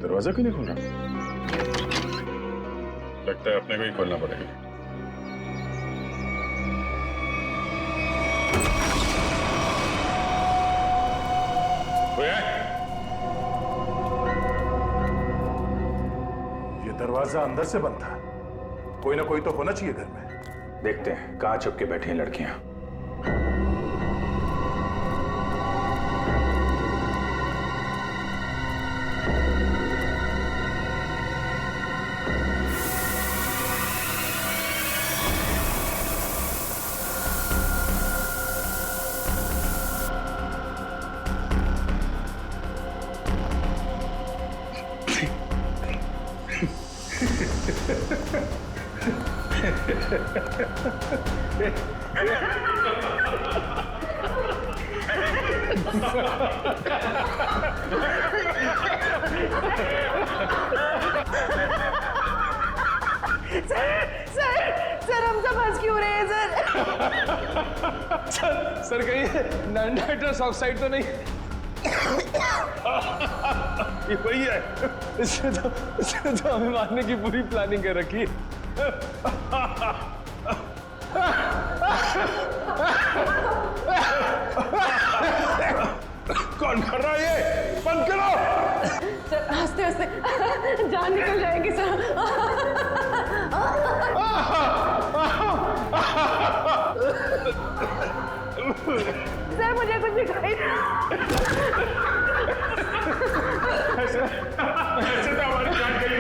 दरवाजा क्यों नहीं खोल रहा? लगता है अपने को ही खोलना पड़ेगा। ये दरवाजा अंदर से बंद था। कोई ना कोई तो होना चाहिए घर में। देखते हैं कहाँ छुप के बैठी हैं लड़कियां। सर हम सब हंस क्यों रहे हैं सर? सर कहीं नाइट्रस ऑक्साइड तो नहीं? ये वही है। इसने तो हमें मारने की पूरी प्लानिंग कर रखी है। कौन कर रहा है ये? बंद करो। सर हंसते हंसते जान निकल जाएगी सर। सर मुझे कुछ दिखाई ऐसे तो हमारी जान चली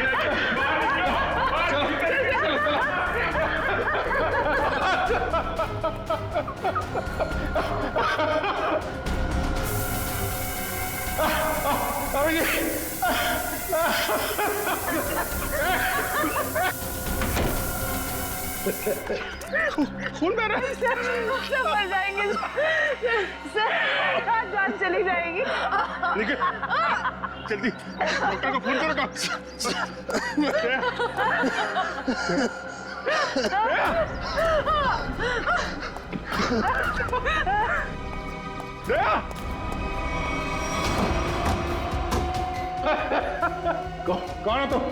खून बह रहा है। सब मर जाएंगे सर। जान चली जाएगी। निकल जल्दी डॉक्टर को फोन करो। कौन है तुम?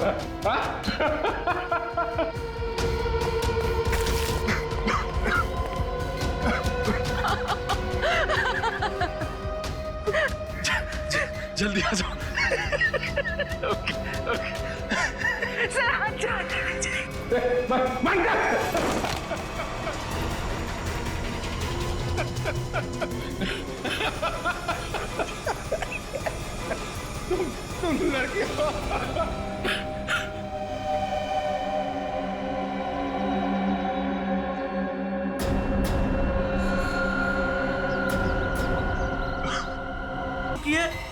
जल्दी आ जाओ। सर तुम लड़की हो।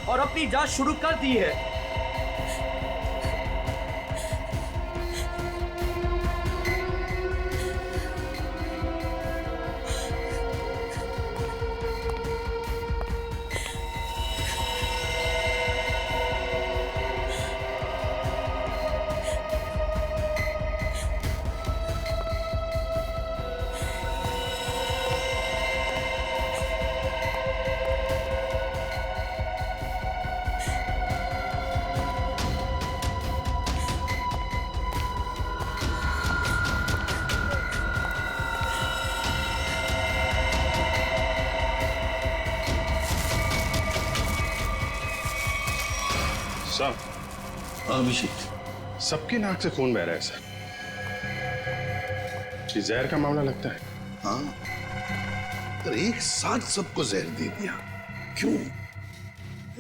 और अपनी जांच शुरू कर दी है। अभिषेक, सबकी नाक से खून बह रहा है सर। ये जहर का मामला लगता है। हाँ, तो एक साथ सबको जहर दे दिया। क्यों?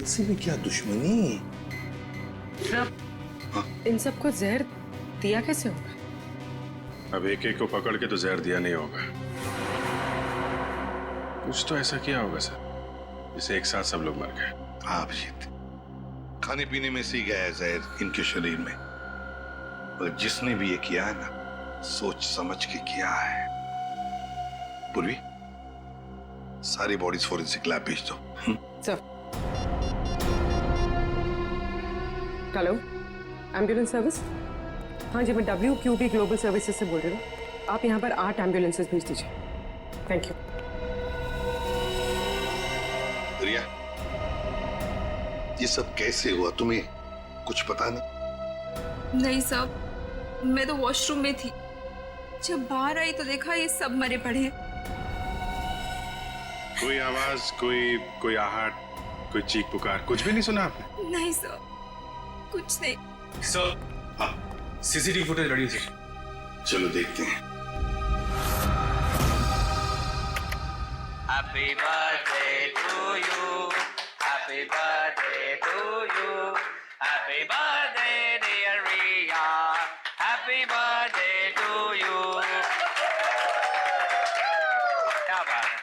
ऐसे में क्या दुश्मनी? इन सबको जहर दिया कैसे होगा? अब एक एक को पकड़ के तो जहर दिया नहीं होगा। कुछ तो ऐसा किया होगा सर, जिसे एक साथ सब लोग मर गए। हाँ अभिजीत, खाने पीने में सी गया है जहर इनके शरीर में। और जिसने भी ये किया है ना, सोच समझ के किया है। पूर्वी, सारी बॉडीज फोरेंसिक लैब भेज दो। सर। Hello, ambulance service? हाँ जी, मैं WQB ग्लोबल सर्विसेज से बोल रही हूँ। आप यहाँ पर 8 एम्बुलेंसेज भेज दीजिए। Thank you. रिया, ये सब कैसे हुआ? तुम्हें कुछ पता नहीं? नहीं साहब, मैं तो वॉशरूम में थी। जब बाहर आई तो देखा ये सब मरे पड़े हैं। कोई आवाज, कोई आहट, कोई चीख पुकार, कुछ भी नहीं सुना आपने? नहीं सर, कुछ नहीं। सर, हाँ, सीसीटीवी फुटेज रेडी है। चलो देखते हैं। Happy birthday to you. Happy birthday to you. Happy birthday dear Riya. Happy birthday to you. क्या बात है?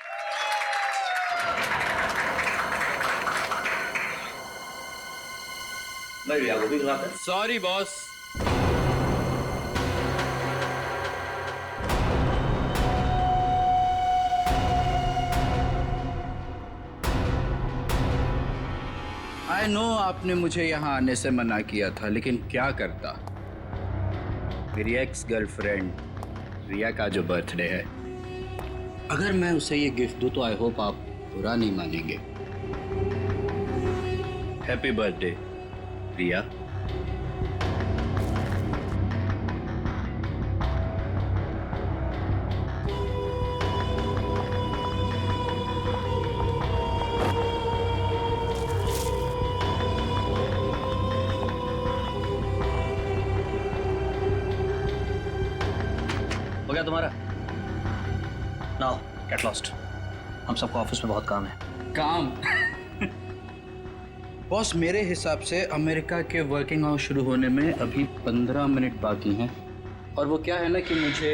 नहीं रिया, वो भी गलत है। Sorry boss. आई नो आपने मुझे यहाँ आने से मना किया था, लेकिन क्या करता। मेरी एक्स गर्लफ्रेंड रिया का जो बर्थडे है, अगर मैं उसे ये गिफ्ट दूँ तो आई होप आप बुरा नहीं मानेंगे। हैप्पी बर्थडे रिया। हो गया तुम्हारा? Now get lost. हम सबको ऑफिस में बहुत काम है। काम? बॉस, मेरे हिसाब से अमेरिका के वर्किंग आवर्स शुरू होने में अभी 15 मिनट बाकी हैं। और वो क्या है ना कि मुझे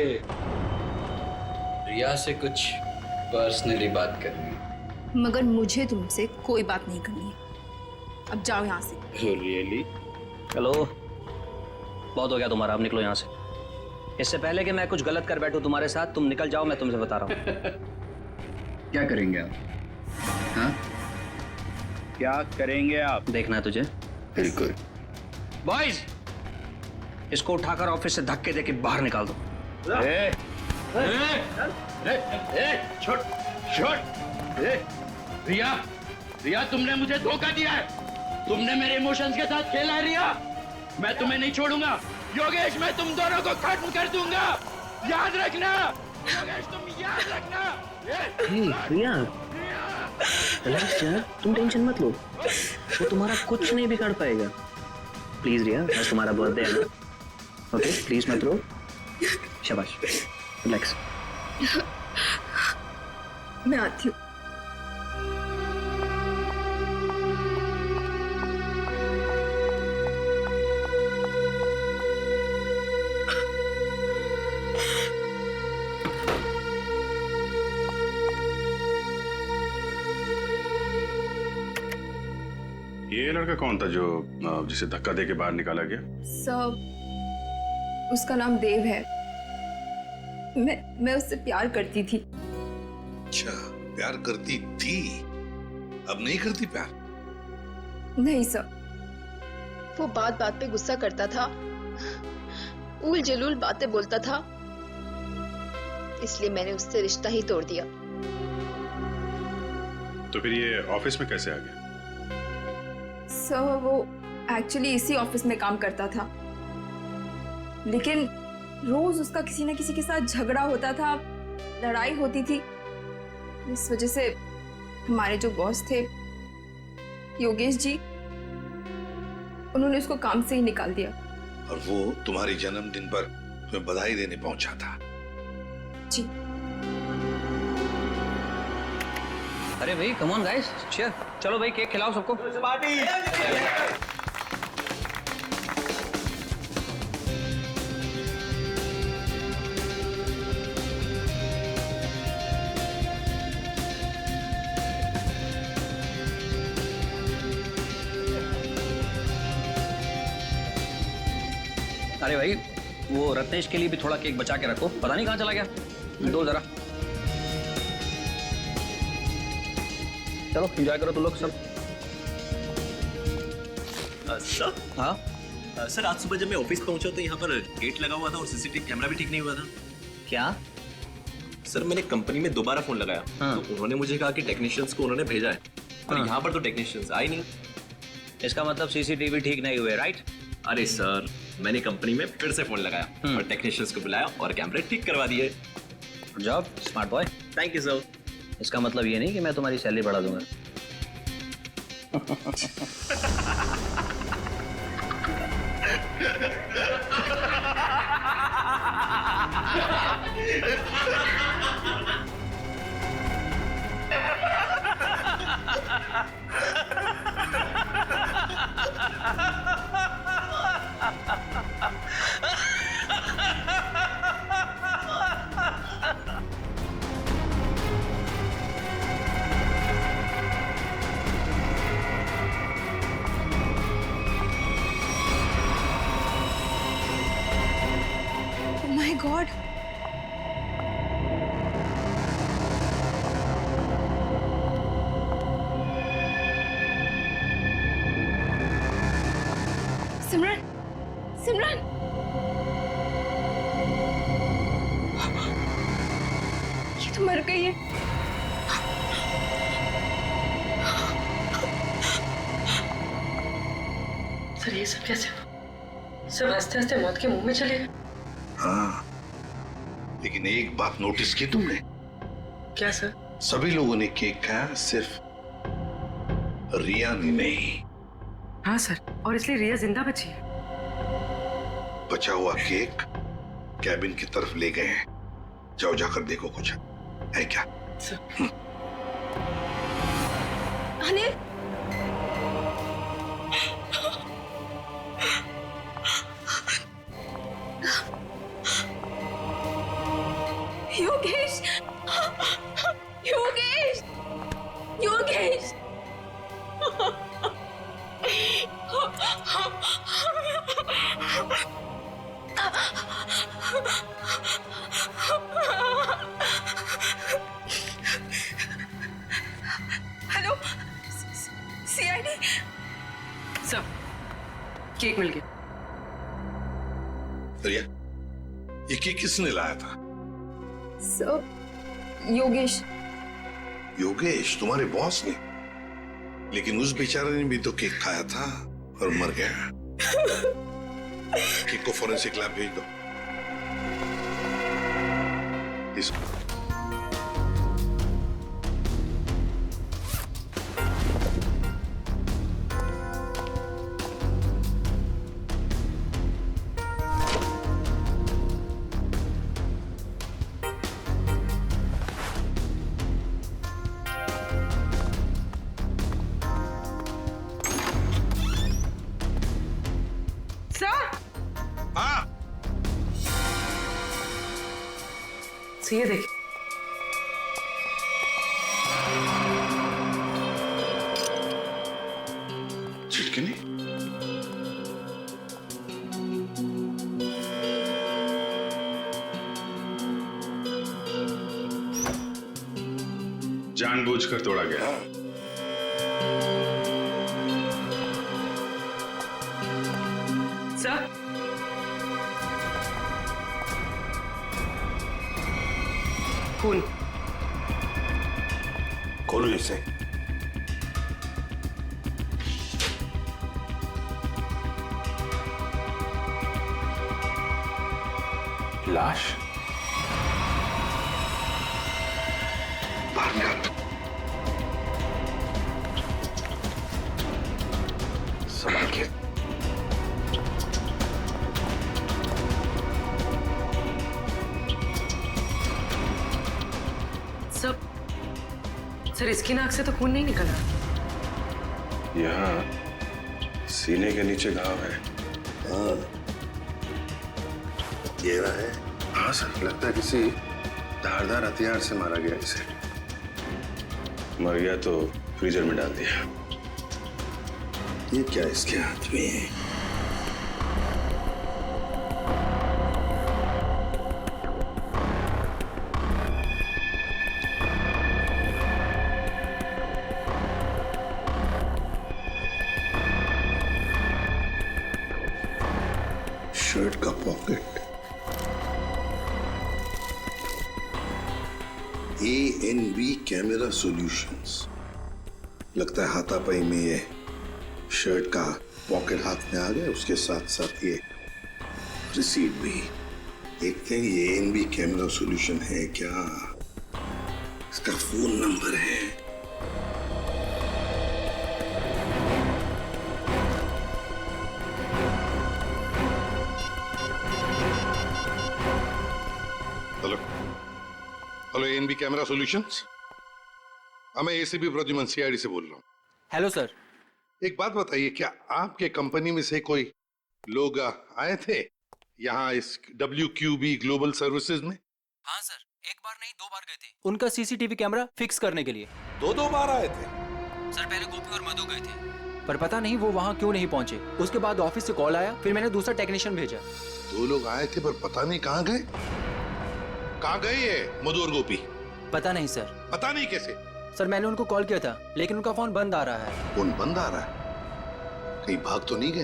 रिया से कुछ पर्सनली बात करनी है। मगर मुझे तुमसे कोई बात नहीं करनी है। अब जाओ यहाँ से। रियली? हेलो, बहुत हो गया तुम्हारा, अब निकलो यहाँ से। इससे पहले कि मैं कुछ गलत कर बैठूं तुम्हारे साथ, तुम निकल जाओ, मैं तुमसे बता रहा हूँ। क्या करेंगे आप? हाँ, क्या करेंगे आप? देखना है तुझे। बिल्कुल। बॉयज, इसको उठाकर ऑफिस से धक्के देके बाहर निकाल दो। रिया, रिया तुमने मुझे धोखा दिया है। तुमने मेरे इमोशंस के साथ खेला है रिया। मैं तुम्हें नहीं छोड़ूंगा। योगेश, मैं तुम दोनों को खत्म कर दूंगा, याद रखना। योगेश, तुम याद रखना। रिया, रिलैक्स यार, तुम टेंशन मत लो, वो तुम्हारा कुछ नहीं बिगाड़ पाएगा। प्लीज रिया, आज तुम्हारा बर्थडे है ना, ओके? प्लीज मत रो। शाबाश, रिलैक्स। मैं आती हूँ। ये लड़का कौन था जो जिसे धक्का देके बाहर निकाला गया? सर, उसका नाम देव है। मैं उससे प्यार करती थी। अच्छा, प्यार करती थी, अब नहीं करती प्यार? नहीं सर। वो बात बात पे गुस्सा करता था, उल जलूल बातें बोलता था, इसलिए मैंने उससे रिश्ता ही तोड़ दिया। तो फिर ये ऑफिस में कैसे आ गया? सर, वो एक्चुअली इसी ऑफिस में काम करता था, लेकिन रोज उसका किसी न किसी के साथ झगड़ा होता था, लड़ाई होती थी। इस वजह से हमारे जो बॉस थे योगेश जी, उन्होंने उसको काम से ही निकाल दिया। और वो तुम्हारी जन्मदिन पर तुम्हें बधाई देने पहुंचा था? जी। अरे भाई, कम ऑन गाइस, चीयर। चलो भाई, केक खिलाओ सबको। पार्टी। अरे भाई, वो रत्नेश के लिए भी थोड़ा केक बचा के रखो, पता नहीं कहाँ चला गया। दो जरा। चलो एंजॉय करो तुम लोग सब। सर? हाँ सर, आज सुबह जब मैं ऑफिस पहुंचा तो यहाँ पर गेट लगा हुआ था और सीसीटीवी कैमरा भी ठीक नहीं हुआ था। क्या? सर, मैंने कंपनी में दोबारा फोन लगाया। हाँ। तो उन्होंने मुझे कहा कि टेक्नीशियंस को उन्होंने भेजा है, पर हाँ। यहाँ पर तो टेक्नीशियंस आए नहीं। इसका मतलब सीसीटीवी ठीक नहीं हुए, राइट? अरे सर, मैंने कंपनी में फिर से फोन लगाया और टेक्नीशियंस को बुलाया और कैमरे ठीक करवा दिए। Good job smart boy. Thank you sir. इसका मतलब ये नहीं कि मैं तुम्हारी सैलरी बढ़ा दूंगा। Oh my God. सिमरन, सिमरन, ये तो मर गई है। सर ये सब कैसे हुआ? सब हंसते हंसते मौत के मुंह में चले गए। हाँ, लेकिन एक बात नोटिस की तुमने? क्या सर? सभी लोगों ने केक खाया, सिर्फ रिया ने नहीं। हाँ सर, और इसलिए रिया जिंदा बची है। बचा हुआ केक कैबिन की तरफ ले गए हैं। जाओ जाकर देखो कुछ है क्या। Anil, Yogesh, Yogesh, Yogesh. Hello, CID. Sir cake मिल गया। रिया, ये केक किसने लाया था? सर, योगेश। योगेश, तुम्हारे बॉस ने? लेकिन उस बेचारे ने भी तो केक खाया था और मर गया। केक को फॉरेंसिक लैब भेज दो। इसको ये देखिए, चिटकनी। जानबूझकर तोड़ा गया। सर खून। खोलो इसे। लाश? बाहर निकाल। संभाल के। सर इसकी नाक से तो खून नहीं निकला। यहाँ सीने के नीचे घाव है। हाँ, गहरा है। हाँ सर, लगता है किसी धारदार हथियार से मारा गया इसे। मर गया तो फ्रीजर में डाल दिया। ये क्या इसके हाथ में है? शर्ट का पॉकेट। ANV camera solutions. लगता है हाथापाई में ये शर्ट का पॉकेट हाथ में आ गया, उसके साथ साथ ये रिसीट भी। देखते हैं ये एएनबी कैमरा सॉल्यूशन है क्या, इसका फोन नंबर है। Hello hello, ANB camera solutions. मैं एसीपी प्रद्युमन सीआईडी से बोल रहा हूँ। Hello sir. एक बात बताइए, क्या आपके कंपनी में से कोई लोग आए थे यहाँ इस WQB ग्लोबल सर्विसेज में? हाँ सर, एक बार नहीं 2 बार गए थे उनका सीसीटीवी कैमरा फिक्स करने के लिए। 2 बार आए थे? सर पहले गोपी और मधु गए थे, पर पता नहीं वो वहाँ क्यों नहीं पहुँचे। उसके बाद ऑफिस से कॉल आया, फिर मैंने दूसरा टेक्नीशियन भेजा। 2 लोग आए थे पर पता नहीं कहाँ गए। कहाँ गए ये मधु और गोपी? पता नहीं सर। पता नहीं कैसे? सर मैंने उनको कॉल किया था, लेकिन उनका फोन बंद आ रहा है। फोन बंद आ रहा है? कहीं भाग तो नहीं गए?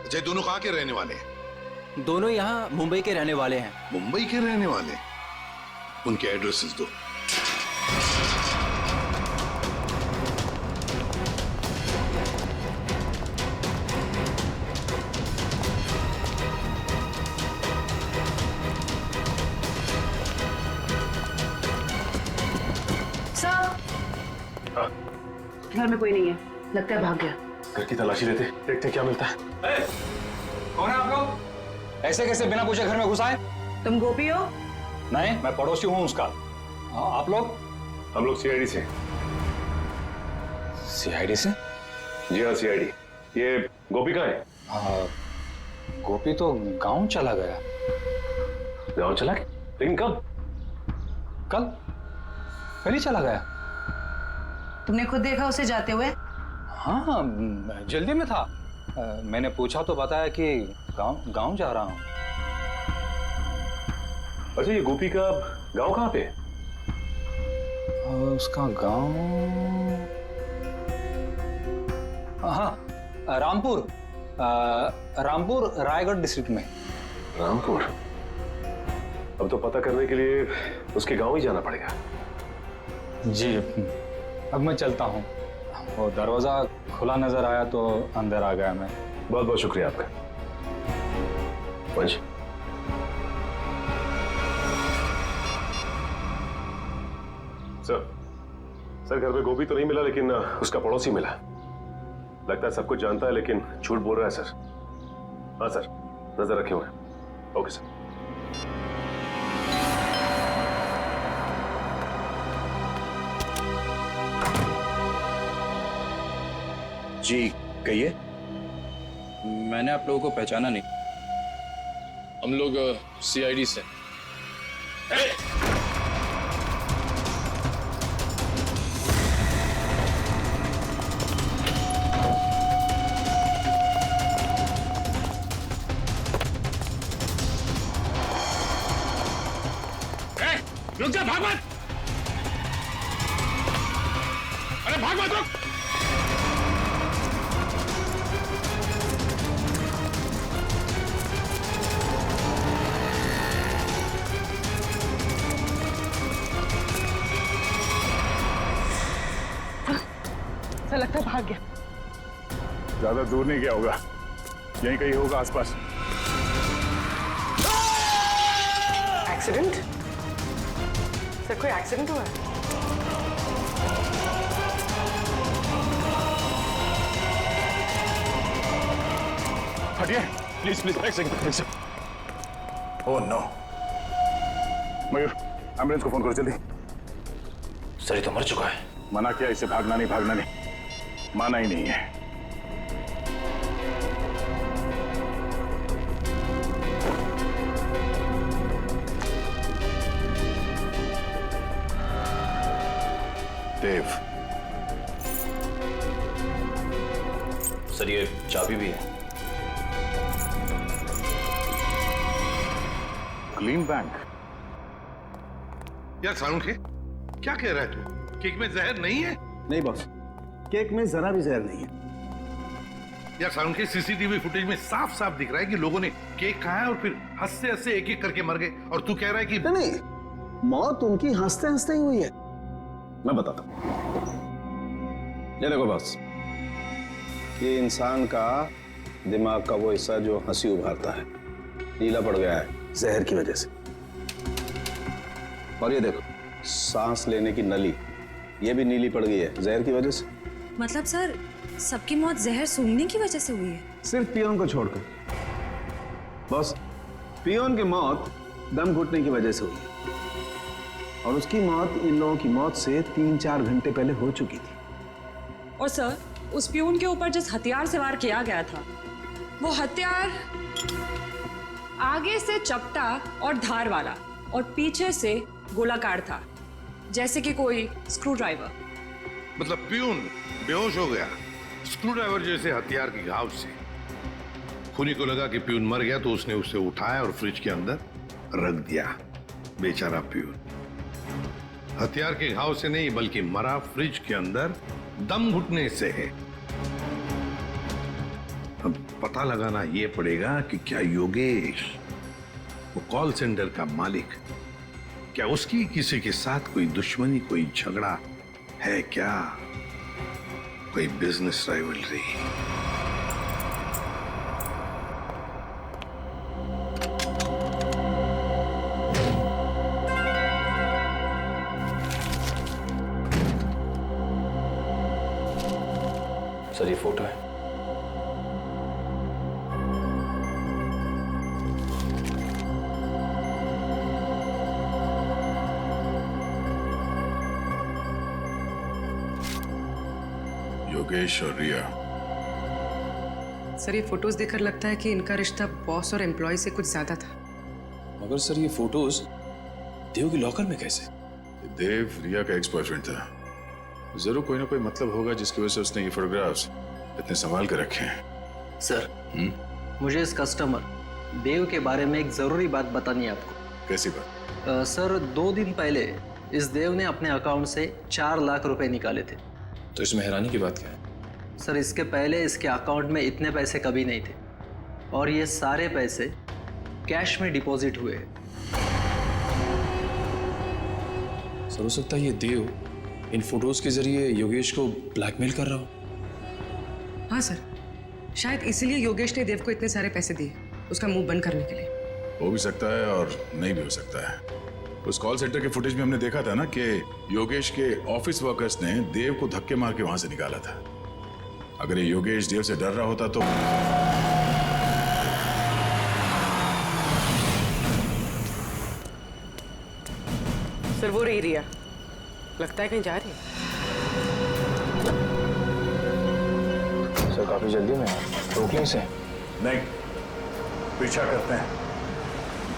अच्छा, दोनों कहाँ के रहने वाले हैं? दोनों यहाँ मुंबई के रहने वाले हैं। मुंबई के रहने वाले? उनके एड्रेसेस दो। घर में कोई नहीं है, लगता है भाग गया। घर की तलाशी लेते, देखते क्या मिलता है। कौन है आप लोग? ऐसे कैसे बिना पूछे घर में घुस आए? तुम गोपी हो? नहीं, मैं पड़ोसी हूँ उसका। आप लोग? हम लोग सीआईडी से। सीआईडी से? जी हाँ, सीआईडी। ये गोपी कहाँ है? गोपी तो गांव चला गया। गाँव चला गया? लेकिन कब? कल ही चला गया। तुमने खुद देखा उसे जाते हुए? हाँ, जल्दी में था। मैंने पूछा तो बताया कि गांव जा रहा हूँ। अच्छा, ये गोपी का गांव कहाँ पे है? उसका गांव, हाँ, रामपुर रायगढ़ डिस्ट्रिक्ट में। रामपुर? अब तो पता करने के लिए उसके गांव ही जाना पड़ेगा। जी, अब मैं चलता हूँ। वो दरवाजा खुला नजर आया तो अंदर आ गया मैं। बहुत बहुत शुक्रिया आपका। वंश, सर घर में गोपी तो नहीं मिला, लेकिन उसका पड़ोसी मिला। लगता है सब कुछ जानता है, लेकिन झूठ बोल रहा है सर। हाँ सर, नजर रखे हुए। Okay sir. जी कहिए। मैंने आप लोगों को पहचाना नहीं। हम लोग सीआईडी से। रुक जा, भाग मत! अरे भाग मत, रुक! सर लगता है भाग गया। ज्यादा दूर नहीं गया होगा, यहीं कहीं होगा आसपास। एक्सीडेंट? सर कोई एक्सीडेंट हुआ है? हटिए प्लीज प्लीज, एक second. Oh no. Mayur, ambulance को फोन करो जल्दी। सर ये तो मर चुका है। मना किया इसे, भागना नहीं। माना ही नहीं है। देव, सर ये चाबी भी है। Clean bank. यार साउंड के क्या कह रहा है तू? केक में जहर नहीं है? नहीं बॉस, केक में जरा भी जहर नहीं है। यार साउंड के सीसीटीवी फुटेज में साफ साफ दिख रहा है कि लोगों ने केक खाया और फिर हंसते हंसते एक एक करके मर गए, और तू कह रहा है कि नहीं, मौत उनकी हंसते हंसते ही हुई है। मैं बताता हूं। ये देखो बॉस, ये इंसान का दिमाग का वो हिस्सा जो हंसी उभारता है नीला पड़ गया है जहर की वजह से। और ये देखो सांस लेने की नली ये भी नीली पड़ गई है जहर की वजह से। मतलब सर सबकी मौत जहर सूंघने की वजह से हुई है? सिर्फ पियोन को छोड़कर। बॉस, पियोन की मौत दम घुटने की वजह से हुई है और उसकी मौत इन लोगों की मौत से 3-4 घंटे पहले हो चुकी थी। और सर उस पियून के ऊपर जिस हथियार से वार किया गया था वो हथियार आगे से चपटा और धार वाला और पीछे से गोलाकार था, जैसे कि कोई स्क्रू ड्राइवर। मतलब प्यून बेहोश हो गया स्क्रू ड्राइवर जैसे हथियार के घाव से। खूनी को लगा कि प्यून मर गया तो उसने उसे उठाया और फ्रिज के अंदर रख दिया। बेचारा प्यून हथियार के घाव से नहीं बल्कि मरा फ्रिज के अंदर दम घुटने से है। अब पता लगाना यह पड़ेगा कि क्या योगेश वो कॉल सेंटर का मालिक, क्या उसकी किसी के साथ कोई दुश्मनी, कोई झगड़ा है क्या, कोई बिजनेस राइवलरी। सर ये फोटो है। योगेश और रिया। सर ये फोटोज देखकर लगता है कि इनका रिश्ता बॉस और एम्प्लॉय से कुछ ज्यादा था। मगर सर ये फोटोज देव की लॉकर में कैसे? देव रिया का एक्स बॉयफ्रेंड था। जरूर कोई ना कोई मतलब होगा जिसकी वजह से उसने ये फोटोग्राफ्स इतने संभाल कर रखे हैं। सर मुझे इस कस्टमर देव के बारे में एक जरूरी बात बतानी है आपको। कैसी बात? सर 2 दिन पहले इस देव ने अपने अकाउंट से 4 लाख रुपए निकाले थे। तो इसमें हैरानी की बात क्या है? सर इसके पहले इसके अकाउंट में इतने पैसे कभी नहीं थे और ये सारे पैसे कैश में डिपॉजिट हुए। सर हो सकता है ये देव इन फोटोज के जरिए योगेश को ब्लैकमेल कर रहा हो। हाँ सर, शायद इसीलिए योगेश ने देव को इतने सारे पैसे दिए उसका मुंह बंद करने के लिए। हो भी सकता है और नहीं भी हो सकता है। उस कॉल सेंटर के फुटेज में हमने देखा था ना कि योगेश के ऑफिस वर्कर्स ने देव को धक्के मार के वहां से निकाला था। अगर ये योगेश देव से डर रहा होता तो सर वो रही रिया, लगता है कहीं जा रही है। सर काफी जल्दी में रोक लें इसे। नहीं, पीछा करते हैं,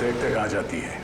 देखते कहां जाती है।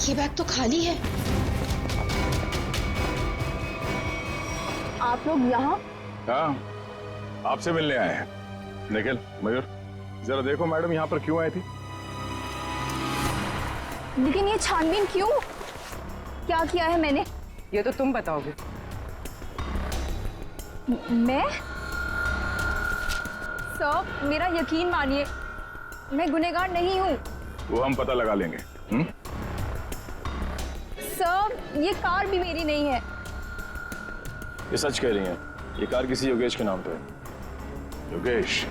ये बैग तो खाली है। आप लोग यहाँ? हाँ, आपसे मिलने आए हैं। निखिल, मयूर, जरा देखो मैडम यहाँ पर क्यों आई थी? लेकिन ये छानबीन क्यों? क्या किया है मैंने? ये तो तुम बताओगे। मैं? सर, मेरा यकीन मानिए, मैं गुनहगार नहीं हूँ। वो हम पता लगा लेंगे। सर, ये कार भी मेरी नहीं है। ये सच कह रही हैं, ये कार किसी योगेश के नाम पे है। योगेश?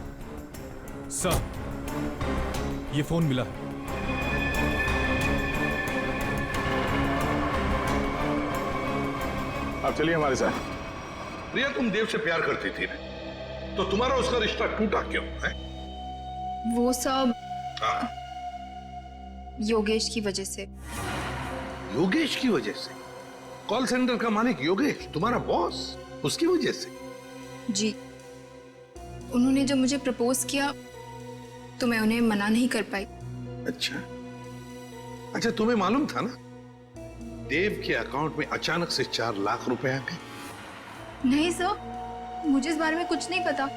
सर, ये फोन मिला। आप चलिए हमारे साथ। रिया, तुम देव से प्यार करती थी ना, तो तुम्हारा उसका रिश्ता टूटा क्यों है? वो सब योगेश की वजह से। योगेश की वजह से? कॉल सेंटर का मालिक योगेश, तुम्हारा बॉस, उसकी वजह से? जी, उन्होंने जब मुझे प्रपोज किया तो मैं उन्हें मना नहीं कर पाई। अच्छा, तुम्हें मालूम था ना देव के अकाउंट में अचानक से 4 लाख रुपए आ गए? नहीं सर, मुझे इस बारे में कुछ नहीं पता।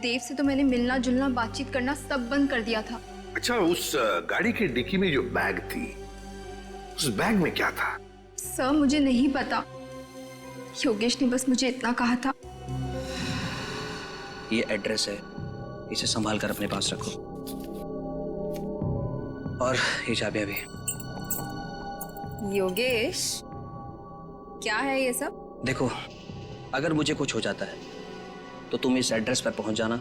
देव से तो मैंने मिलना जुलना बातचीत करना सब बंद कर दिया था। अच्छा, उस गाड़ी के डिक्की में जो बैग थी, उस बैग में क्या था? सर, मुझे नहीं पता। योगेश ने बस मुझे इतना कहा था। ये एड्रेस है, इसे संभाल कर अपने पास रखो। और ये चाबियां भी। योगेश, क्या है ये सब? देखो, अगर मुझे कुछ हो जाता है तो तुम इस एड्रेस पर पहुंच जाना।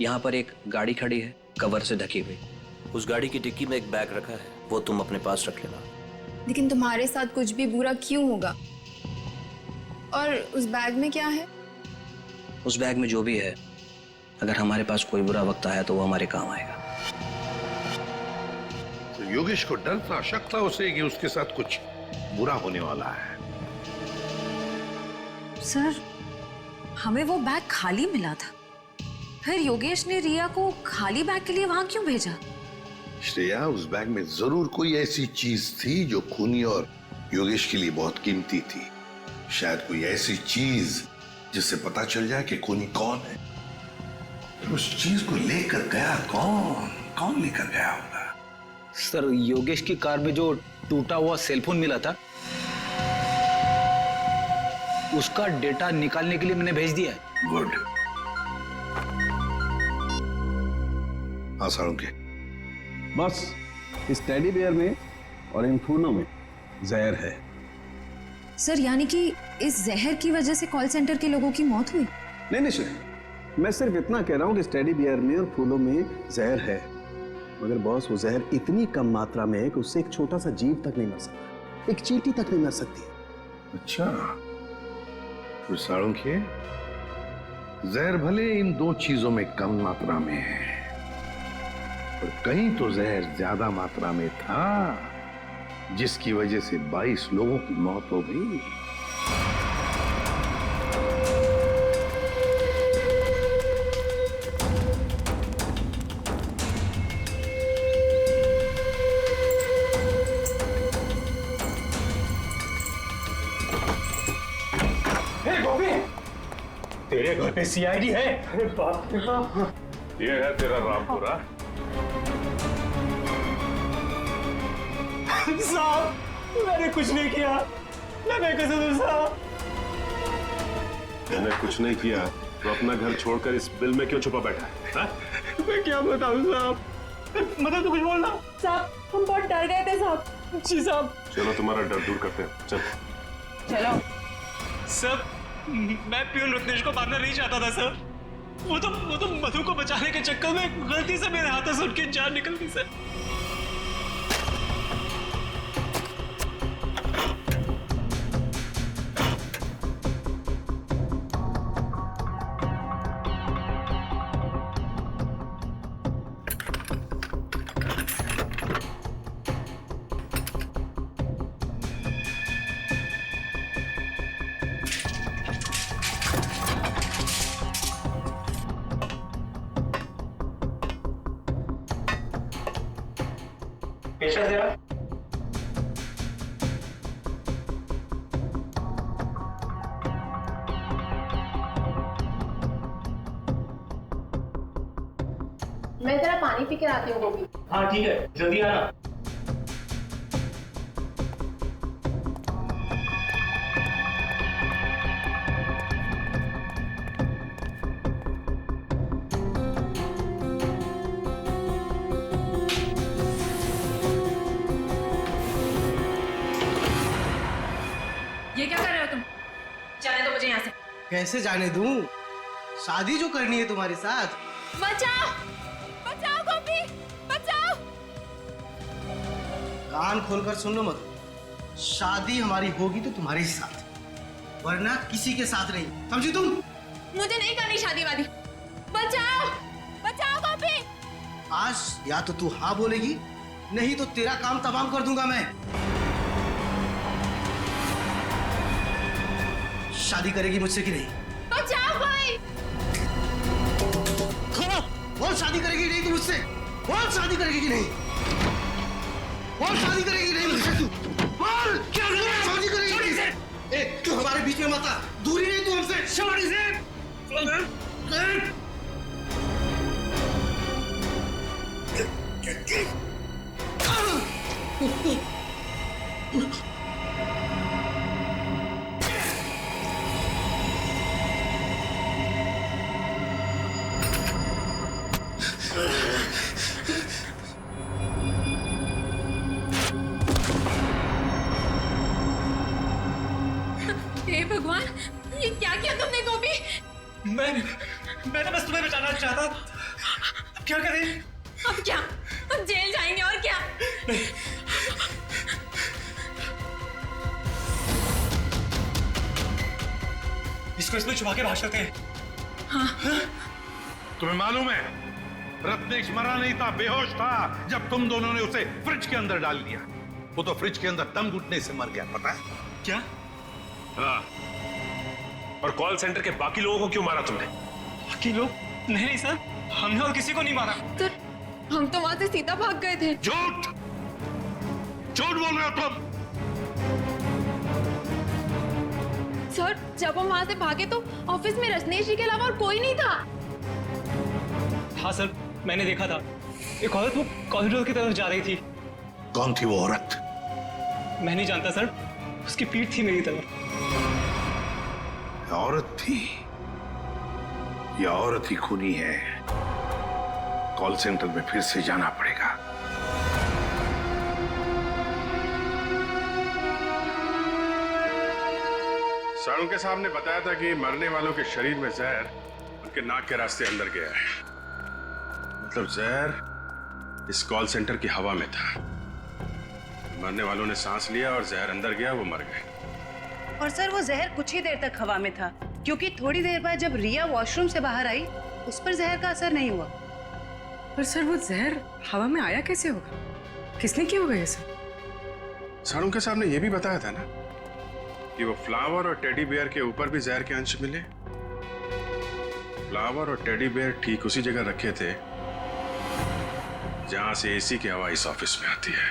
यहाँ पर एक गाड़ी खड़ी है, कवर से ढकी हुई। उस गाड़ी की डिक्की में एक बैग रखा है, वो तुम अपने पास रख लेना। लेकिन तुम्हारे साथ कुछ भी बुरा क्यों होगा? और उस बैग में क्या है? उस बैग में जो भी है, अगर हमारे पास कोई बुरा वक्त आया तो वो हमारे काम आएगा। तो योगेश को डर था, शक था उसे कि उसके साथ कुछ बुरा होने वाला है। सर, हमें वो बैग खाली मिला था, फिर योगेश ने रिया को खाली बैग के लिए वहां क्यों भेजा? श्रेया, उस बैग में जरूर कोई ऐसी चीज थी जो खूनी और योगेश के लिए बहुत कीमती थी। शायद कोई ऐसी चीज जिससे पता चल जाए कि खूनी कौन है। तो उस चीज को लेकर गया कौन लेकर गया होगा? सर, योगेश की कार में जो टूटा हुआ सेलफोन मिला था, उसका डेटा निकालने के लिए मैंने भेज दिया है। गुड। हाँ साळुंखे, बस इस टेडी बियर में और इन फूलों में जहर है। सर, यानी कि इस जहर की वजह से कॉल सेंटर के लोगों की मौत हुई? नहीं श्रेया, मैं सिर्फ इतना कह रहा हूं कि इस टेडी बियर में और फूलों में जहर है, मगर बॉस वो जहर इतनी कम मात्रा में है कि उससे एक छोटा सा जीव तक नहीं मर सकता, एक चींटी तक नहीं मर सकती। अच्छा, तो साळुंखे, जहर भले इन 2 चीजों में कम मात्रा में है, पर कहीं तो जहर ज्यादा मात्रा में था, जिसकी वजह से 22 लोगों की मौत हो गई। तेरे घर पे सीआईडी है? अरे बाप रे बाप। ये है तेरा रामपुरा। साहब, मैंने कुछ नहीं किया, मैं कसम साहब। मैंने कुछ नहीं किया तो अपना घर छोड़कर इस बिल में क्यों छुपा बैठा है? हा? मैं क्या बताऊं साहब, मतलब तो कुछ बोलना। साहब, हम बहुत डर गए थे साहब। जी साहब। चलो तुम्हारा डर दूर करते हैं, चल। चलो। सर, मैं प्यून रत्नेश को मारना नहीं चाहता था सर। वो तो मधु को बचाने के चक्कर में गलती से मेरे हाथों से उनकी जान निकल गई सर। पेशेंट जरा। मैं जरा पानी पी कर आती हूँ गोभी। हाँ ठीक है, जल्दी आना। ये क्या कर रहे हो तुम? जाने दो मुझे यहाँ से। कैसे जाने दूं? शादी जो करनी है तुम्हारे साथ। बचाओ! बचाओ गोपी! बचाओ! कान खोलकर सुन लो मत। शादी हमारी होगी तो तुम्हारे साथ, वरना किसी के साथ नहीं, समझी तुम? मुझे नहीं करनी शादी वादी। बचाओ! बचाओ गोपी! आज या तो तू हाँ बोलेगी, नहीं तो तेरा काम तमाम कर दूंगा मैं। शादी करेगी मुझसे कि नहीं? बचाओ भाई! बोल शादी करेगी नहीं तू मुझसे? बोल शादी करेगी कि नहीं? बोल शादी करेगी नहीं मुझसे तू? बोल क्या शादी करेगी नहीं? ए, तू हमारे बीच में मत आ, दूरी नहीं तू हमसे। शादी से हे भगवान, ये क्या किया तुमने गोपी? मैं तो बस तुम्हें बचाना चाहता। अब क्या करें? अब क्या? अब जेल जाएंगे और क्या? इसको इसमें छुपा के बाहर चलते हैं। हाँ। तुम्हें मालूम है रत्नेश मरा नहीं था, बेहोश था जब तुम दोनों ने उसे फ्रिज के अंदर डाल दिया। वो तो फ्रिज के अंदर दम घुटने से मर गया, पता है? क्या? हाँ। और कॉल सेंटर के बाकी लोगों को क्यों मारा तुमने? बाकी लोग? नहीं सर, हमने और किसी को नहीं मारा। सर, हम तो वहां से सीधा भाग गए थे। झूठ! झूठ बोल रहे हो तुम! सर, जब हम वहां से भागे तो ऑफिस में रत्नेश जी के अलावा और कोई नहीं था। हाँ सर, मैंने देखा था। एक औरत वो कॉरिडोर की तरफ जा रही थी। कौन थी वो औरत? मैं नहीं जानता सर, उसकी पीठ थी मेरी तरफ। औरत थी? ये औरत ही खूनी है। कॉल सेंटर में फिर से जाना पड़ेगा। सारुण के साहब ने बताया था कि मरने वालों के शरीर में जहर उनके नाक के रास्ते अंदर गया है। मतलब जहर इस कॉल सेंटर की हवा में था। मरने वालों ने सांस लिया और जहर अंदर गया, वो मर गए। और सर वो जहर कुछ ही देर तक हवा में था, क्योंकि थोड़ी देर बाद जब रिया वॉशरूम से बाहर आई उस पर जहर का असर नहीं हुआ। पर सर वो जहर हवा में आया कैसे होगा? किसने किया होगा ये सब? सारुण के साहब ने यह भी बताया था ना कि वो फ्लावर और टेडी बेयर के ऊपर भी जहर के अंश मिले। फ्लावर और टेडी बेयर ठीक उसी जगह रखे थे जहां से एसी की हवा इस ऑफिस में आती है।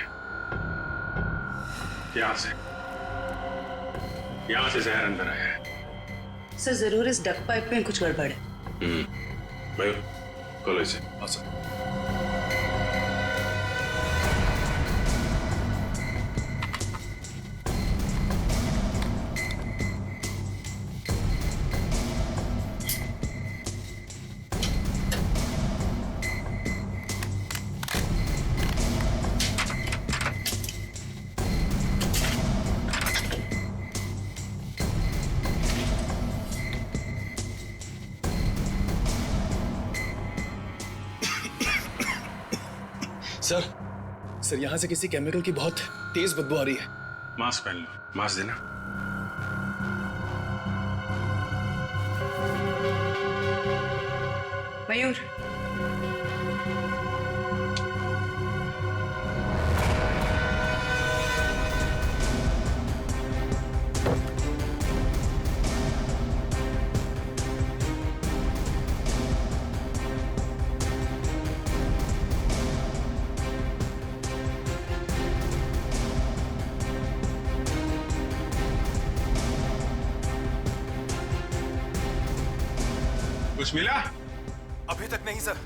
यहां से जहर अंदर आया है। सर जरूर इस डक पाइप में कुछ गड़बड़ है। भाई खोलो इसे। सर। सर यहाँ से किसी केमिकल की बहुत तेज बदबू आ रही है। मास्क पहन लो। मास्क देना। मयूर, कुछ मिला? अभी तक नहीं सर।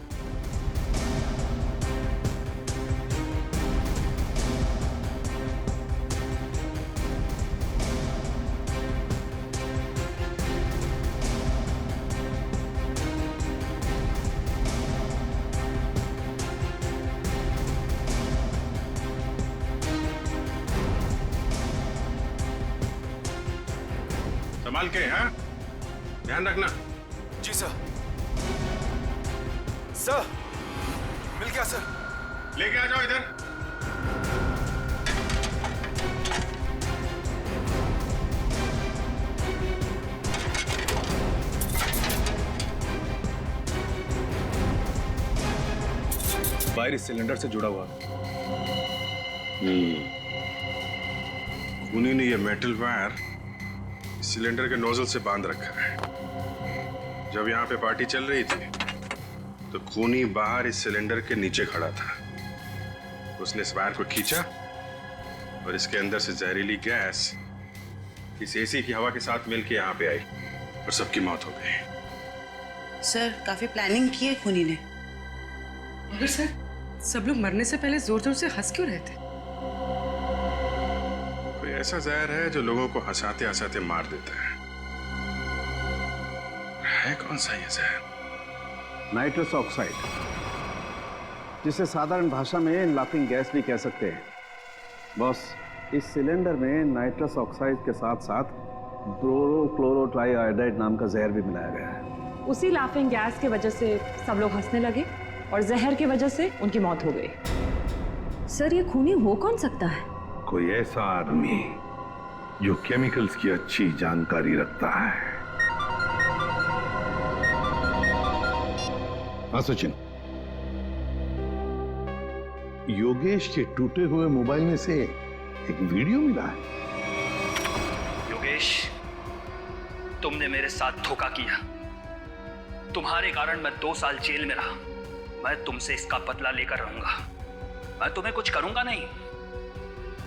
संभाल के, हाँ? ध्यान रखना। जी सर। सर, मिल गया सर। लेके आ जाओ इधर। वायर इस सिलेंडर से जुड़ा हुआ। खूनी ने ये मेटल वायर सिलेंडर के नोजल से बांध रखा है। जब यहाँ पे पार्टी चल रही थी तो खूनी बाहर इस सिलेंडर के नीचे खड़ा था। उसने इस वायर को खींचा और इसके अंदर से जहरीली गैस इस एसी की हवा के साथ मिलकर यहाँ पे आई और सबकी मौत हो गई। सर, काफी प्लानिंग की है खूनी ने। मगर सर, सब लोग मरने से पहले जोर जोर से हंस क्यों रहे थे? कोई ऐसा जहर है जो लोगों को हंसाते हंसाते मार देता है कौन सा ये जहर? नाइट्रस ऑक्साइड, जिसे साधारण भाषा में लाफिंग गैस भी कह सकते हैं। बॉस, इस सिलेंडर में नाइट्रस ऑक्साइड के साथ साथ ब्रोरोक्लोरोट्राइआयोडाइड नाम का जहर भी मिलाया गया है। उसी लाफिंग गैस की वजह से सब लोग हंसने लगे और जहर की वजह से उनकी मौत हो गई। सर, ये खूनी हो कौन सकता है? कोई ऐसा आदमी जो केमिकल्स की अच्छी जानकारी रखता है। हाँ सचिन, योगेश के टूटे हुए मोबाइल में से एक वीडियो मिला है। योगेश, तुमने मेरे साथ धोखा किया। तुम्हारे कारण मैं 2 साल जेल में रहा। मैं तुमसे इसका बदला लेकर रहूंगा। मैं तुम्हें कुछ करूंगा नहीं,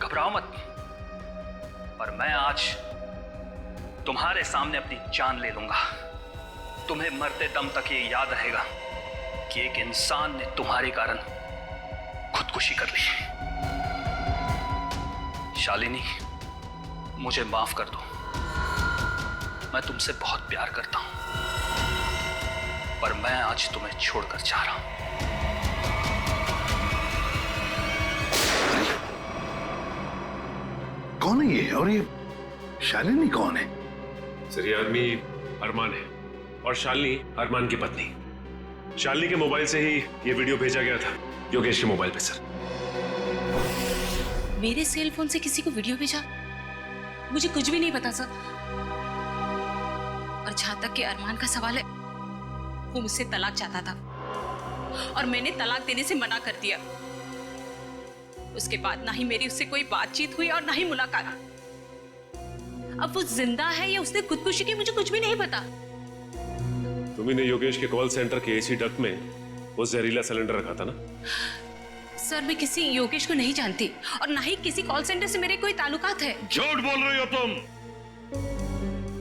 घबराओ मत। पर मैं आज तुम्हारे सामने अपनी जान ले लूंगा। तुम्हें मरते दम तक ये याद रहेगा कि एक इंसान ने तुम्हारे कारण खुदकुशी कर ली। शालिनी, मुझे माफ कर दो। मैं तुमसे बहुत प्यार करता हूं, पर मैं आज तुम्हें छोड़कर जा रहा हूं। कौन है ये? और ये शालिनी कौन है? सर, ये आदमी अरमान है और शालिनी अरमान की पत्नी। शालिनी के मोबाइल से ही ये वीडियो भेजा गया था योगेश के मोबाइल पे। सर, मेरे सेल फोन से किसी को वीडियो भेजा? मुझे कुछ भी नहीं पता सर। और जहां तक कि अरमान का सवाल है, वो मुझसे तलाक चाहता था और मैंने तलाक देने से मना कर दिया। उसके बाद ना ही मेरी उससे कोई बातचीत हुई और ना ही मुलाकात। अब वो जिंदा है या उसने खुदकुशी की, मुझे कुछ भी नहीं पता। तुम्ही ने योगेश के कॉल सेंटर के एसी डक्ट में वो जहरीला सिलेंडर रखा था ना? सर, मैं किसी योगेश को नहीं जानती और ना ही किसी कॉल सेंटर से मेरे कोई ताल्लुकात है। झूठ बोल रही हो तुम।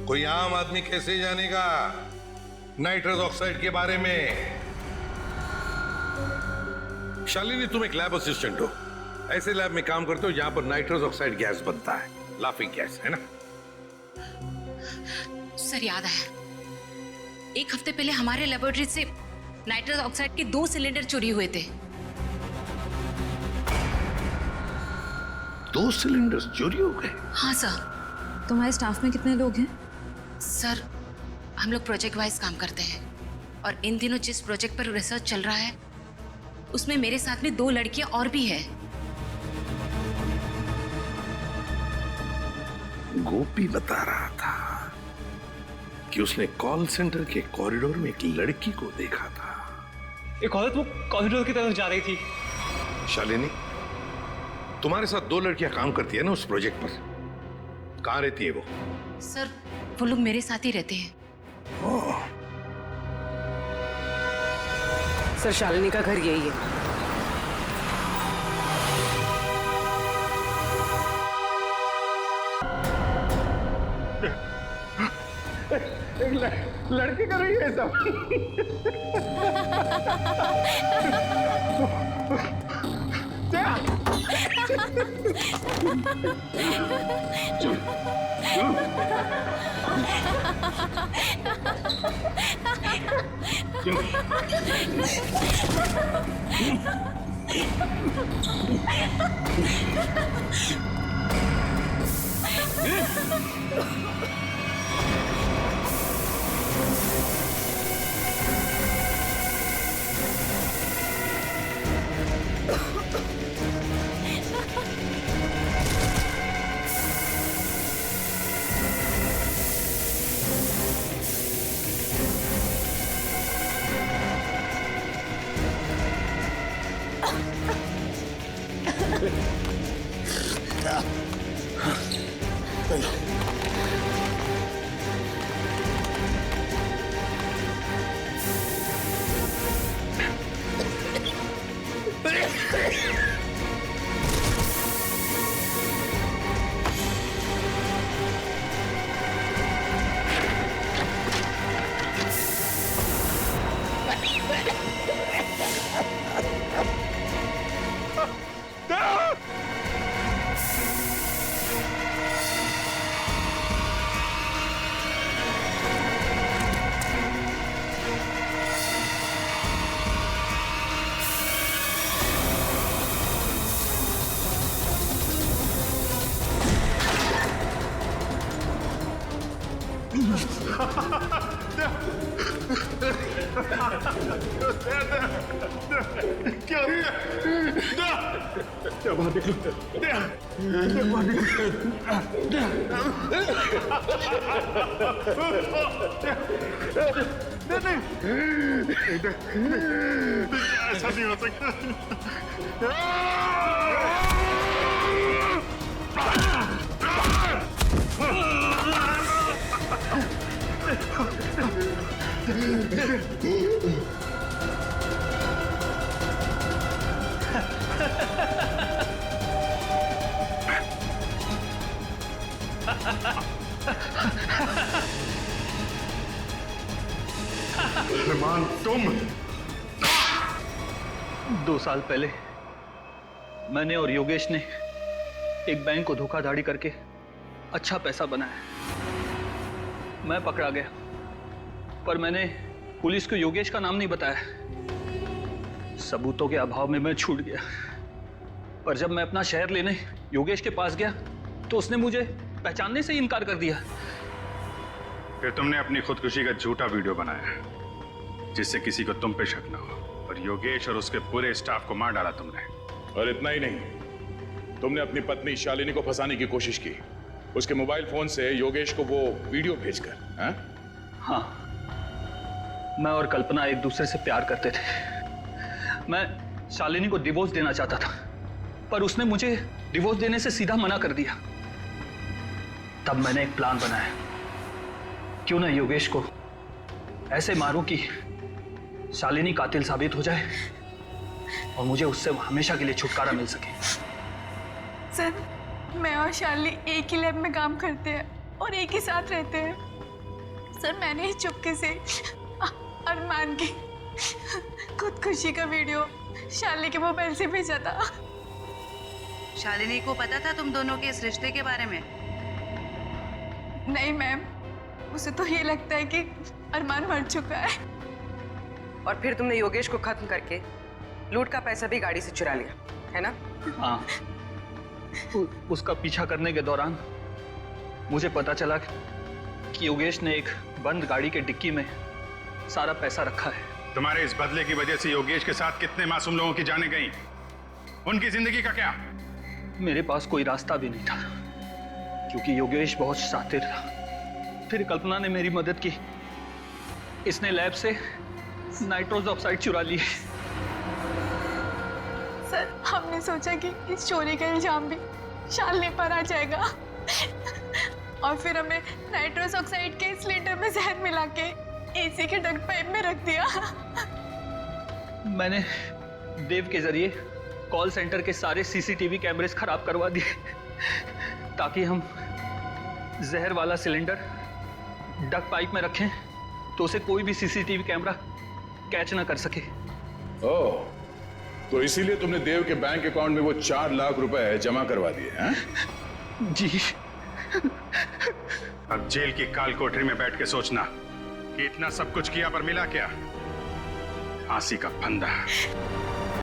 कोई आम आदमी कैसे जानेगा नाइट्रस ऑक्साइड के बारे में? शालिनी, तुम एक लैब असिस्टेंट हो। ऐसे लैब में काम करते हो जहां पर नाइट्रस ऑक्साइड गैस बनता है, लाफिंग गैस, है ना? सर, याद आया, 1 हफ्ते पहले हमारे लेबोरेटरी से नाइट्रस ऑक्साइड के 2 सिलेंडर चोरी हुए थे। 2 सिलेंडर चोरी हो गए? हाँ सर। तुम्हारे स्टाफ में कितने लोग हैं? सर, हम लोग प्रोजेक्ट वाइज काम करते हैं और इन दिनों जिस प्रोजेक्ट पर रिसर्च चल रहा है उसमें मेरे साथ में 2 लड़कियां और भी है। गोपी बता रहा था कि उसने कॉल सेंटर के कॉरिडोर में एक लड़की को देखा था। एक औरत वो कॉरिडोर की तरफ जा रही थी। शालिनी, तुम्हारे साथ 2 लड़कियां काम करती है ना उस प्रोजेक्ट पर? कहाँ रहती है वो? सर, वो लोग मेरे साथ ही रहते हैं। सर, शालिनी का घर यही है। एक लड़की कर रही है सब। क्या बाहर ऐसा नहीं हो सकता। अरमान, तुम 2 साल पहले मैंने और योगेश ने एक बैंक को धोखाधड़ी करके अच्छा पैसा बनाया। मैं पकड़ा गया, पर मैंने पुलिस को योगेश का नाम नहीं बताया। सबूतों के अभाव में मैं छूट गया। पर जब मैं अपना शहर लेने योगेश के पास गया तो उसने मुझे पहचानने से ही इनकार कर दिया। फिर तुमने अपनी खुदकुशी का झूठा वीडियो बनाया जिससे किसी को तुम पे शक न हो, और योगेश और उसके पूरे स्टाफ को मार डाला तुमने। और इतना ही नहीं, तुमने अपनी पत्नी शालिनी को फंसाने की कोशिश की, उसके मोबाइल फोन से योगेश को वो वीडियो भेजकर। हाँ, मैं और कल्पना एक दूसरे से प्यार करते थे। मैं शालिनी को डिवोर्स देना चाहता था, पर उसने मुझे डिवोर्स देने से सीधा मना कर दिया। तब मैंने एक प्लान बनाया, क्यों ना योगेश को ऐसे मारूं कि शालिनी कातिल साबित हो जाए और मुझे उससे हमेशा के लिए छुटकारा मिल सके। सर, मैं और शालिनी एक ही लैब में काम करते हैं और एक ही साथ रहते हैं। सर, मैंने ही चुपके से अरमान की खुदकुशी का वीडियो शालिनी के मोबाइल से भेजा था। शालिनी को पता था तुम दोनों के इस रिश्ते के बारे में? नहीं मैम, उसे तो ये लगता है कि अरमान मर चुका है। और फिर तुमने योगेश को खत्म करके लूट का पैसा भी गाड़ी से चुरा लिया, है ना? हाँ, उसका पीछा करने के दौरान मुझे पता चला कि योगेश ने एक बंद गाड़ी के डिक्की में सारा पैसा रखा है। तुम्हारे इस बदले की वजह से योगेश के साथ कितने मासूम लोगों की जानें गईं? उनकी जिंदगी का क्या? मेरे पास कोई रास्ता भी नहीं था क्योंकि योगेश बहुत शातिर था। फिर कल्पना ने मेरी मदद की। इसने लैब से नाइट्रोस ऑक्साइड चुरा ली। सर, हमने सोचा कि इस चोरी का इल्जाम भी शालिनी पर आ जाएगा और फिर हमें नाइट्रोस ऑक्साइड के सिलेंडर में जहर मिला के एसी के डक्ट पाइप में रख दिया। मैंने देव के जरिए कॉल सेंटर के सारे सीसीटीवी कैमरेस खराब करवा दिए ताकि हम जहर वाला सिलेंडर डक्ट पाइप में रखें तो उसे कोई भी सीसीटीवी कैमरा कैच ना कर सके। ओह, तो इसीलिए तुमने देव के बैंक अकाउंट में वो 4 लाख रुपए जमा करवा दिए हैं? जी। अब जेल की काल कोठरी में बैठ के सोचना कि इतना सब कुछ किया पर मिला क्या? फांसी का फंदा।